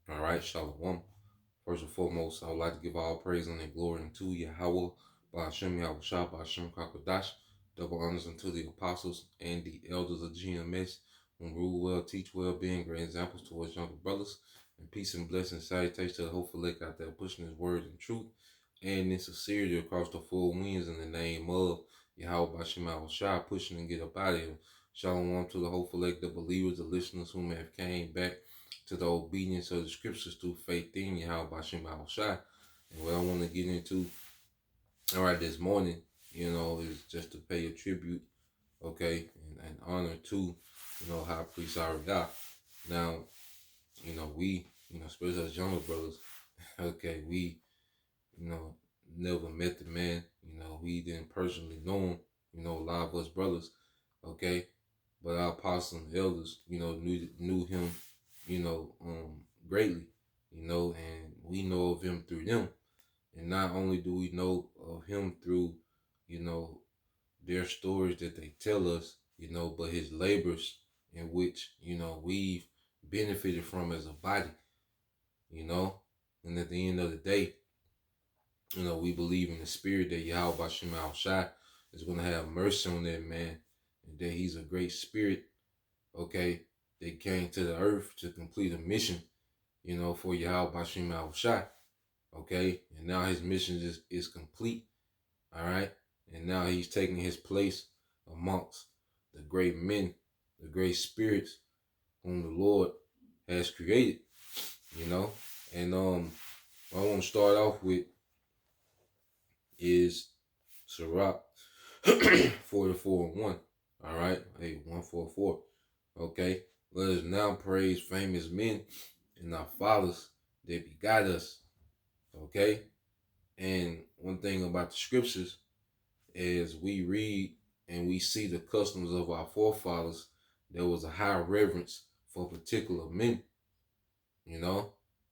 All right, Shalom. First and foremost, I would like to give all praise and glory unto Yahweh, Ba'ashem Yahweh Shah, Ba'ashem Kakadash, double honors unto the apostles and the elders of GMS, who rule well, teach well, being great examples towards younger brothers, and peace and blessing, salutations to the hopeful lake out there pushing his word and truth, and in sincerity across the four winds in the name of Yahweh Ba'ashem Yahweh Shah, pushing and get up out of here. Shalom to the hopeful lake, the believers, the listeners who may have came back to the obedience of the scriptures through faith in Yahweh Bashim Shai. And what I want to get into, all right, this morning, is just to pay a tribute, okay, and honor to, High Priest Ariah. Now, we, especially as younger brothers, okay, we, you know, never met the man, we didn't personally know him, a lot of us brothers, okay, but our apostles and elders, knew him, greatly, and we know of him through them. And not only do we know of him through, you know, their stories that they tell us, but his labors in which, we've benefited from as a body, you know. And at the end of the day, we believe in the spirit that Yahweh Bashim Al Shai is going to have mercy on that man, and that he's a great spirit, okay, that came to the earth to complete a mission, for Yahweh Bashim Al Shai, okay, and now his mission is complete, all right, and now he's taking his place amongst the great men, the great spirits whom the Lord has created, and what I want to start off with is Sirach 44 and 1. All right. Hey, 144. Okay. Let us now praise famous men and our fathers that begot us. Okay. And one thing about the scriptures is we read and we see the customs of our forefathers. There was a high reverence for particular men,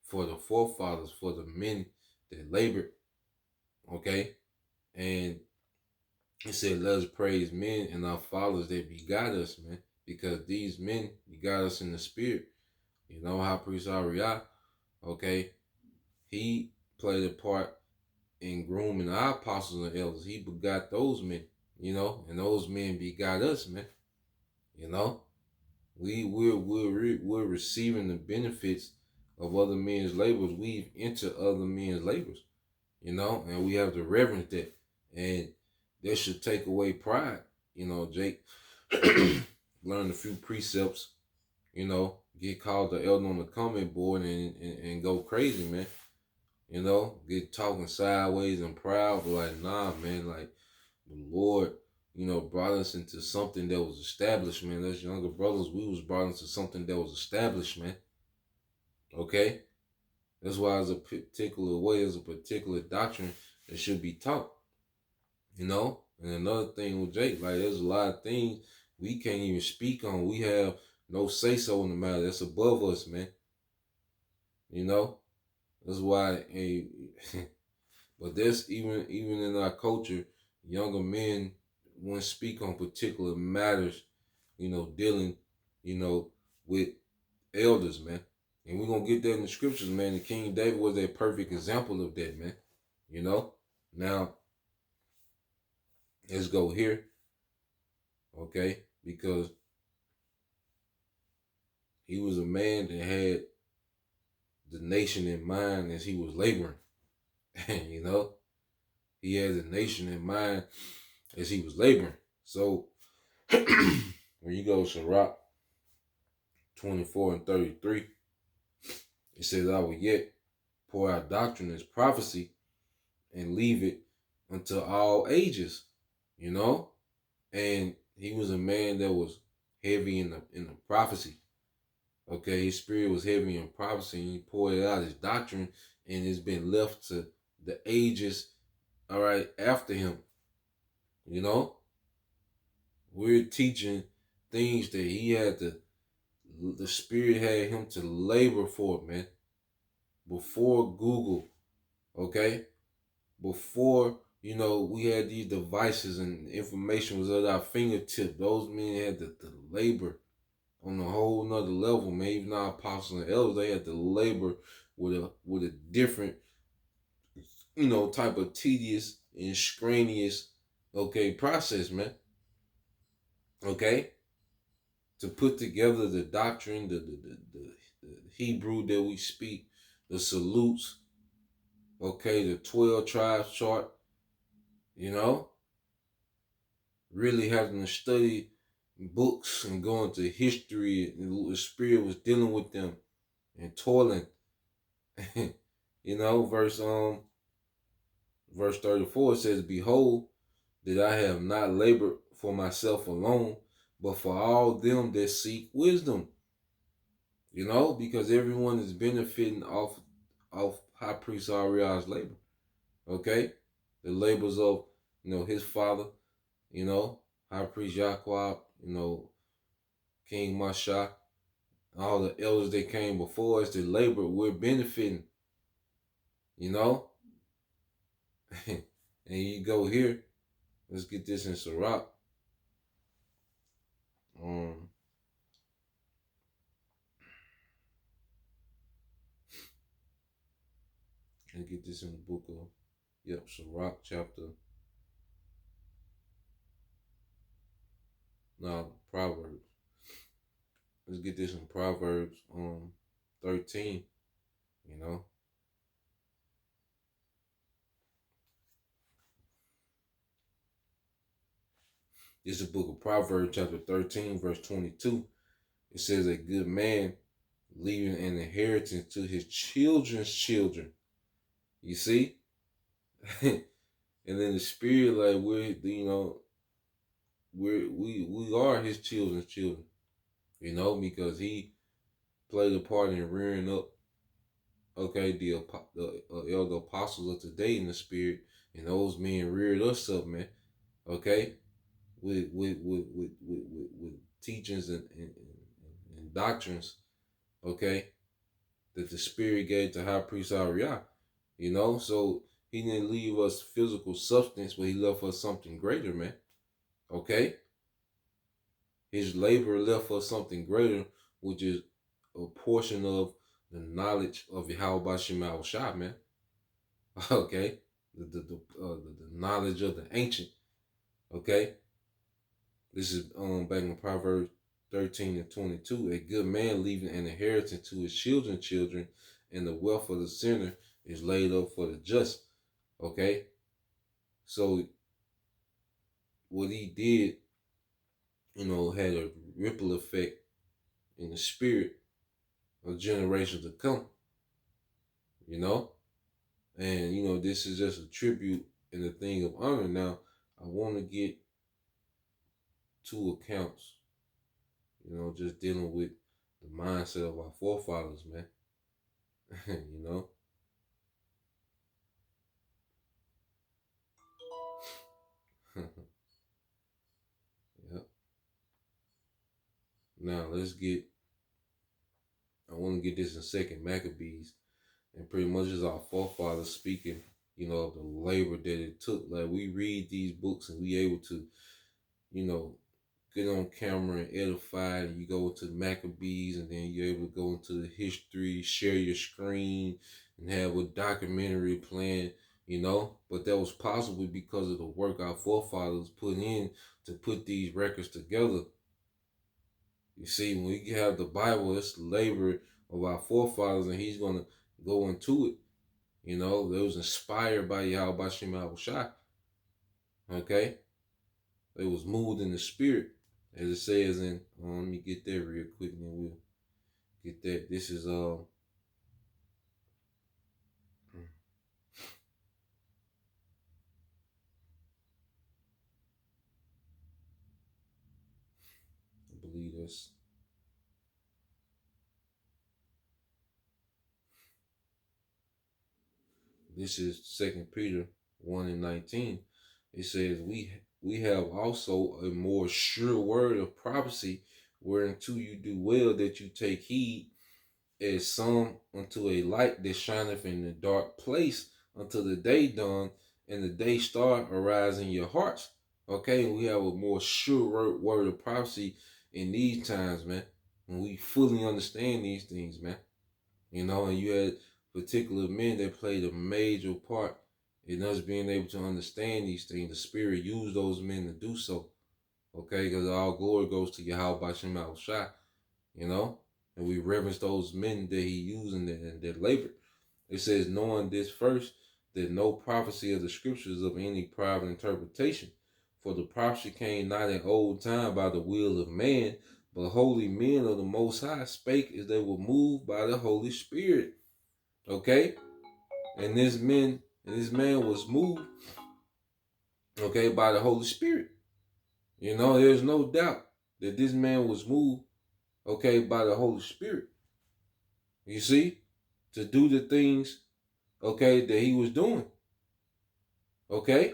for the forefathers, for the men that labored. Okay. And it said, let us praise men and our fathers that begot us, man, because these men begot us in the spirit. High Priest Ariah, okay, he played a part in grooming our apostles and elders. He begot those men, and those men begot us, man. We're receiving the benefits of other men's labors. We've entered other men's labors, and we have to reverence that. And that should take away pride, Jake. Learn a few precepts, get called the elder on the comment board and go crazy, man. Get talking sideways and proud, but like, nah, man, like the Lord, brought us into something that was established, man. As younger brothers, we was brought into something that was established, man. Okay? That's why there's a particular way, there's a particular doctrine that should be taught. And another thing with Jake, like there's a lot of things we can't even speak on. We have no say so in the matter. That's above us, man. That's why. Hey, but that's even in our culture, younger men won't speak on particular matters. Dealing, with elders, man. And we're gonna get that in the scriptures, man. And King David was a perfect example of that, man. Now let's go here, okay? Because he was a man that had the nation in mind as he was laboring. He had the nation in mind as he was laboring. So when you go to Sirach 24 and 33, it says, I will yet pour out doctrine as prophecy and leave it unto all ages, And he was a man that was heavy in the prophecy. Okay, his spirit was heavy in prophecy, and he poured out his doctrine, and it's been left to the ages, all right, after him. We're teaching things that he had the spirit had him to labor for, man. Before Google, okay? Before, we had these devices and information was at our fingertip. Those men had to labor, on a whole nother level, man. Even our apostles and elders, they had to labor with a different, type of tedious and strenuous, process, man. Okay, to put together the doctrine, the Hebrew that we speak, the salutes, the 12 tribes chart, you know, really having to study books and go into history, and the Spirit was dealing with them and toiling. Verse 34 says, "Behold, that I have not labored for myself alone, but for all them that seek wisdom." Because everyone is benefiting off High Priest Ariel's labor. Okay, the labors of his father, High Priest Yahweh, King Masha, all the elders that came before us, the labor we're benefiting. And you go here. Let's get this in Sirach. And get this in the book of Sirach chapter. No, Proverbs. Let's get this in Proverbs 13. This is the book of Proverbs chapter 13, verse 22. It says, "A good man leaving an inheritance to his children's children." You see? And then the Spirit, like, we are his children's children, because he played a part in rearing up, the elder apostles of today in the Spirit, and those men reared us up, man, with teachings and doctrines, that the Spirit gave to High Priest Ariah, so he didn't leave us physical substance, but he left us something greater, man. His labor left us something greater, which is a portion of the knowledge of Yahweh Shema Shah, man. The knowledge of the ancient. This is back in Proverbs 13 and 22. "A good man leaving an inheritance to his children's children, and the wealth of the sinner is laid up for the just." So what he did, had a ripple effect in the spirit of generations to come. And this is just a tribute and a thing of honor. Now, I want to get two accounts, just dealing with the mindset of our forefathers, man. Yep. Now I want to get this in Second Maccabees, and pretty much is our forefathers speaking, of the labor that it took. Like, we read these books and we able to, get on camera and edify, and you go to Maccabees, and then you're able to go into the history, share your screen, and have a documentary plan, but that was possible because of the work our forefathers put in to put these records together. You see, when we have the Bible, it's the labor of our forefathers, and he's going to go into it. It was inspired by Yahweh Shema Shah. It was moved in the spirit, as it says in, let me get that real quick, and then we'll get that. This is, I believe this is 2 Peter 1 and 19. It says, we have also a more sure word of prophecy, whereunto you do well that you take heed, as some unto a light that shineth in the dark place until the day dawn and the day star arise in your hearts. We have a more sure word of prophecy in these times, man. when we fully understand these things, man. And you had particular men that played a major part in us being able to understand these things. The Spirit used those men to do so. Okay, because all glory goes to Yahweh Bashem Al Shai, and we reverence those men that he used and that labored. It says, knowing this first, that no prophecy of the scriptures of any private interpretation. For the prophecy came not in old time by the will of man, but holy men of the Most High spake as they were moved by the Holy Spirit. Okay? And this man was moved, okay, by the Holy Spirit. There's no doubt that this man was moved, okay, by the Holy Spirit. You see? To do the things, okay, that he was doing. Okay?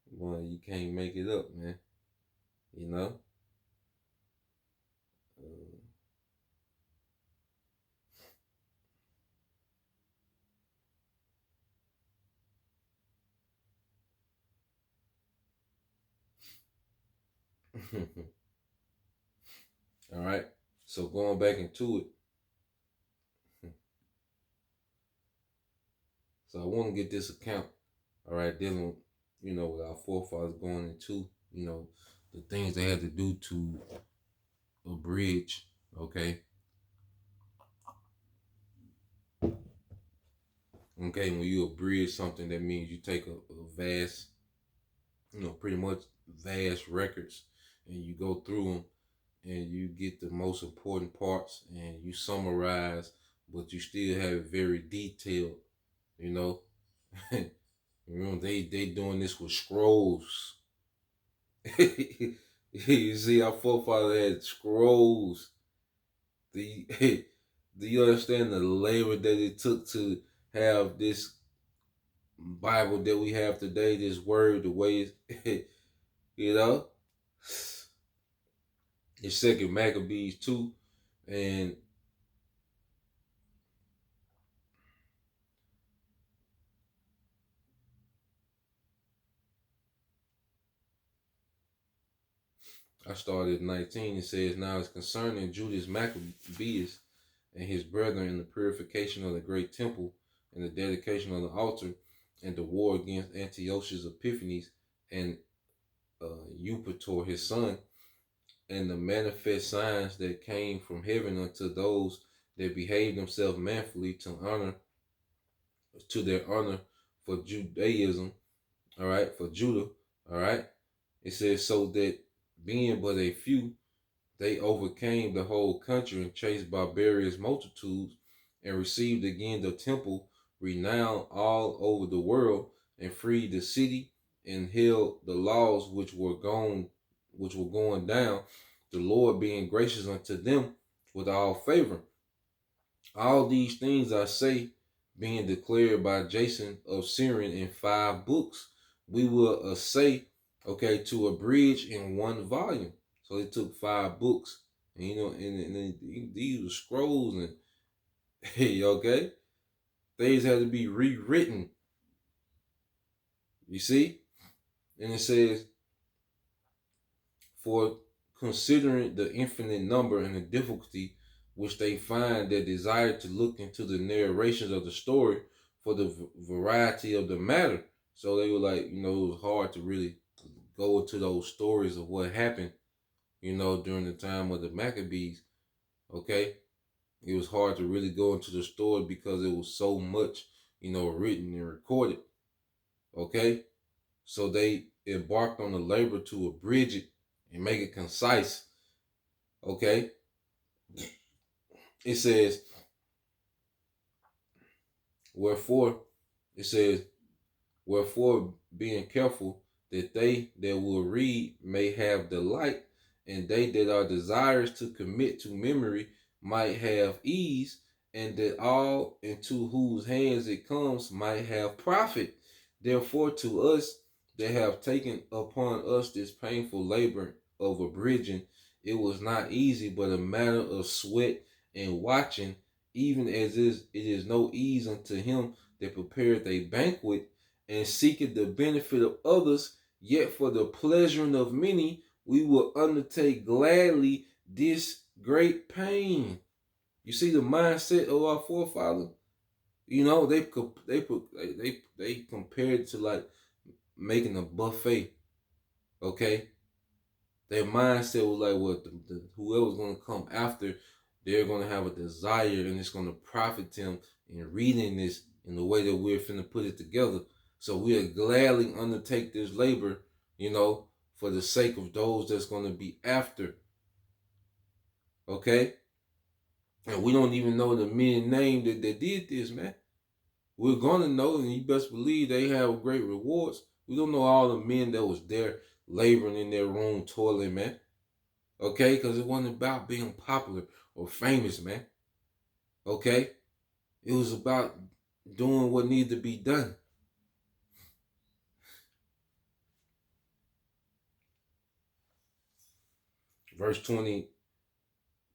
Boy, you can't make it up, man. You know? All right. So going back into it. So I want to get this account, all right, dealing, with our forefathers going into, the things they had to do to abridge, okay? Okay, when you abridge something, that means you take a vast, pretty much vast records, and you go through them and you get the most important parts and you summarize, but you still have it very detailed, you know. They doing this with scrolls. You see, our forefather had scrolls. Do you, do you understand the labor that it took to have this Bible that we have today, this word, the way it's, you know? It's Second Maccabees 2, and I started at 19. It says, now it's concerning Judas Maccabeus and his brethren in the purification of the great temple and the dedication of the altar and the war against Antiochus Epiphanes and Eupator his son, and the manifest signs that came from heaven unto those that behaved themselves manfully to their honor for Judaism, all right, for Judah, all right. It says, so that being but a few, they overcame the whole country and chased barbarous multitudes and received again the temple renowned all over the world and freed the city and held the laws which were going down, the Lord being gracious unto them with all favor. All these things I say, being declared by Jason of Syrian in 5 books, we will essay, okay, to abridge in 1 volume. So it took 5 books, and and these were scrolls, and hey, okay, things had to be rewritten. You see, and it says, for considering the infinite number and the difficulty which they find that desire to look into the narrations of the story for the variety of the matter. So they were like, it was hard to really go into those stories of what happened, during the time of the Maccabees. Okay. It was hard to really go into the story because it was so much, written and recorded. Okay. So they embarked on the labor to abridge it and make it concise. Okay. It says, wherefore, it says, wherefore being careful that they that will read may have delight, and they that are desirous to commit to memory might have ease, and that all into whose hands it comes might have profit. Therefore, to us that have taken upon us this painful labor of abridging, it was not easy, but a matter of sweat and watching, even as it is no ease unto him that prepared a banquet and seeketh the benefit of others, yet for the pleasuring of many, we will undertake gladly this great pain. You see the mindset of our forefathers. You know they compared to like making a buffet. Okay, their mindset was like, well, whoever's gonna come after, they're gonna have a desire, and it's gonna profit them in reading this in the way that we're finna put it together. So we'll gladly undertake this labor, you know, for the sake of those that's gonna be after. Okay, and we don't even know the men name that did this, man. We're gonna know, and you best believe they have great rewards. We don't know all the men that was there laboring in their room, toiling, man. Okay, because it wasn't about being popular or famous, man. Okay, it was about doing what needed to be done. Verse 20,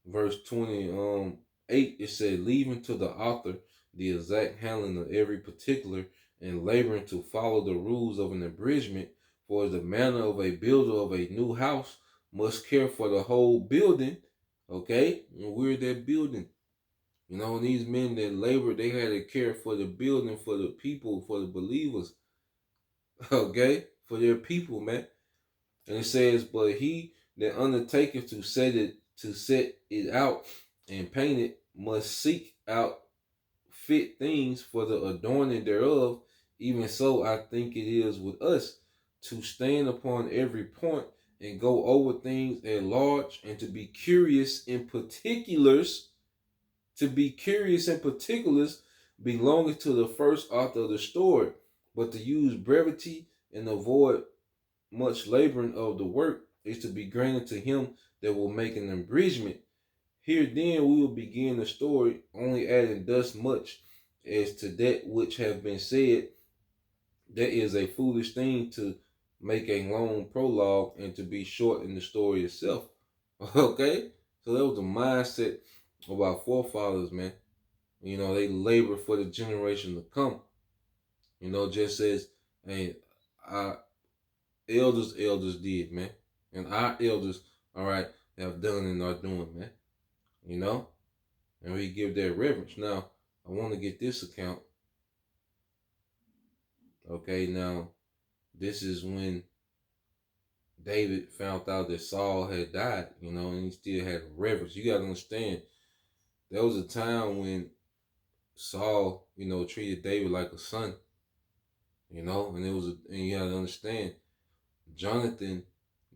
verse 28, it said, leaving to the author the exact handling of every particular and laboring to follow the rules of an abridgment, for the manner of a builder of a new house must care for the whole building. Okay, and we're that building. You know, these men that labor, they had to care for the building, for the people, for the believers. Okay, for their people, man. And it says, but he that undertaketh to set it out and paint it must seek out fit things for the adorning thereof. Even so, I think it is with us to stand upon every point and go over things at large, and to be curious in particulars. To be curious in particulars belonging to the first author of the story, but to use brevity and avoid much laboring of the work is to be granted to him that will make an abridgment. Here then we will begin the story, only adding thus much as to that which have been said, that is a foolish thing to make a long prologue and to be short in the story itself. Okay? So that was the mindset of our forefathers, man. You know, they labor for the generation to come. You know, just as hey, our elders did, man. And our elders, all right, have done and are doing, man. You know? And we give that reverence. Now, I want to get this account. Okay, now this is when David found out that Saul had died, you know, and he still had reverence. You gotta understand, there was a time when Saul, you know, treated David like a son, you know, and and you gotta understand, Jonathan,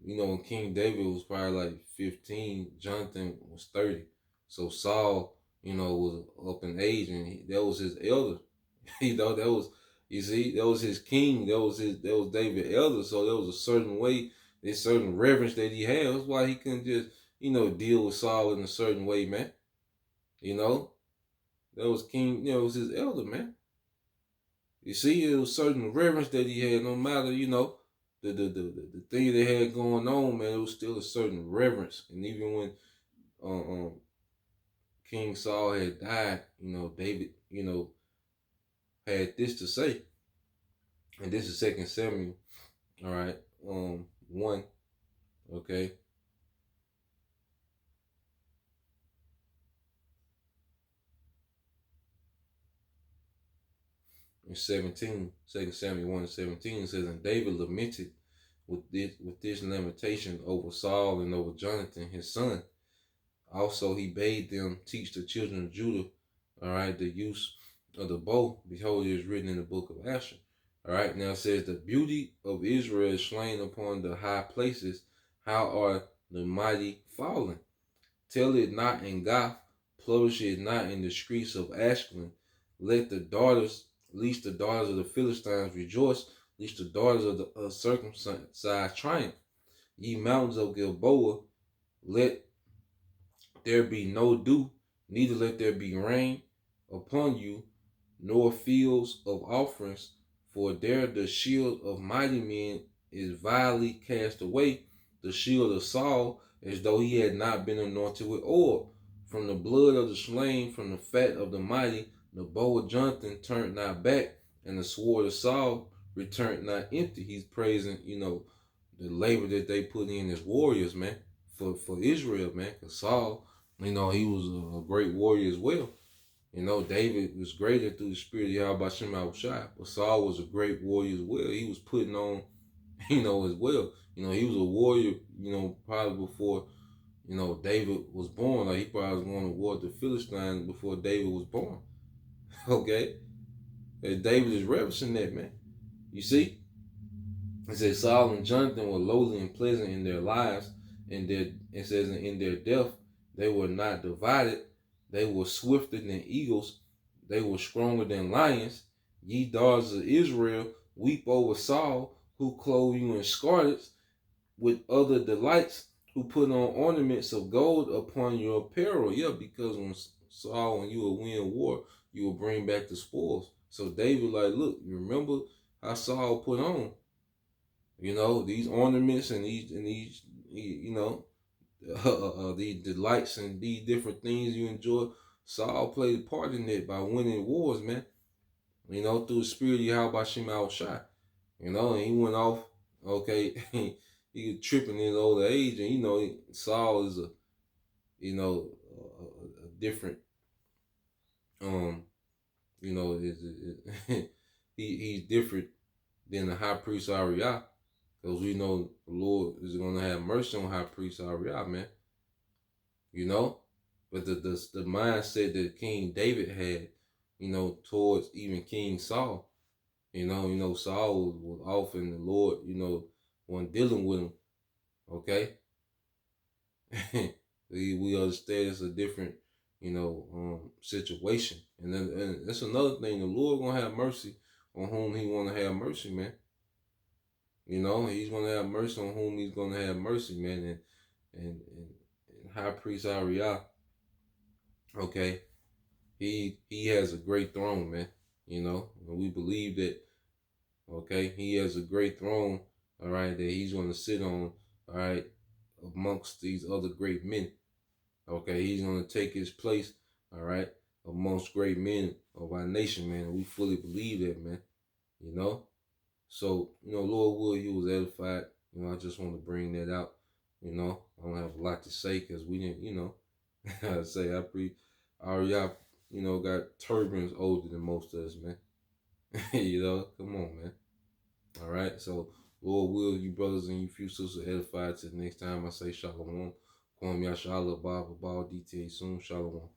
you know, when King David was probably like 15, Jonathan was 30. So Saul, you know, was up in age, and that was his elder. You know, that was, you see, that was his king. That was David's elder. So there was a certain way, a certain reverence that he had. That's why he couldn't just, you know, deal with Saul in a certain way, man. You know, that was king, you know, it was his elder, man. You see, it was certain reverence that he had, no matter, you know, the thing they had going on, man, it was still a certain reverence. And even when King Saul had died, you know, David, you know, had this to say. And this is Second Samuel, all right, 1, okay. And 17, 2 Samuel 1 and 17 says, and David lamented with this lamentation over Saul and over Jonathan, his son. Also, he bade them teach the children of Judah, all right, the use of the bow. Behold, it is written in the book of Asher. All right, now it says, the beauty of Israel is slain upon the high places. How are the mighty fallen? Tell it not in Gath, publish it not in the streets of Ashkelon. Let the daughters, least the daughters of the Philistines rejoice, least the daughters of the uncircumcised triumph. Ye mountains of Gilboa, let there be no dew, neither let there be rain upon you, nor fields of offerings, for there the shield of mighty men is vilely cast away, the shield of Saul, as though he had not been anointed with oil. From the blood of the slain, from the fat of the mighty, the bow of Jonathan turned not back, and the sword of Saul returned not empty. He's praising, the labor that they put in as warriors, man, for Israel, man. Because Saul, he was a great warrior as well. David was greater through the spirit of Yahweh Shem Shai, but Saul was a great warrior as well. He was putting on, as well. He was a warrior, probably before, David was born. Like he probably was going to war with the Philistines before David was born. Okay? And David is referencing that, man. You see? It says Saul and Jonathan were lowly and pleasant in their lives, and it says in their death they were not divided. They were swifter than eagles. They were stronger than lions. Ye daughters of Israel, weep over Saul, who clothed you in scarlets with other delights, who put on ornaments of gold upon your apparel. Yeah, because when Saul, when you will win war, you will bring back the spoils. So David, like, look, you remember how Saul put on, these ornaments and these, these delights and these different things you enjoy. Saul played a part in it by winning wars, man. Through the spirit of Yahweh Shem Shai. And he went off, okay, he was tripping in old age, and Saul is a different, he's different than the high priest Ariah, because we know the Lord is going to have mercy on high priest Ariah, man. But the mindset that King David had, towards even King Saul. Saul was off and the Lord, wasn't dealing with him. Okay? we understand it's a different, situation. And that's another thing. The Lord gonna have mercy on whom he wanna have mercy, man. He's gonna have mercy on whom he's gonna have mercy, man. And High Priest Ariah, okay, he has a great throne, man. And we believe that, okay, he has a great throne, all right, that he's gonna sit on, all right, amongst these other great men. Okay, he's gonna take his place, all right, amongst great men of our nation, man. We fully believe that, man. So, Lord will, you was edified. I just want to bring that out. I don't have a lot to say because we didn't, I say y'all, got turbans older than most of us, man. Come on, man. All right, so Lord will, you brothers and you few sisters edified. Till the next time I say shalom. Kwam Yashala Baba Bal DTA soon. Shalom.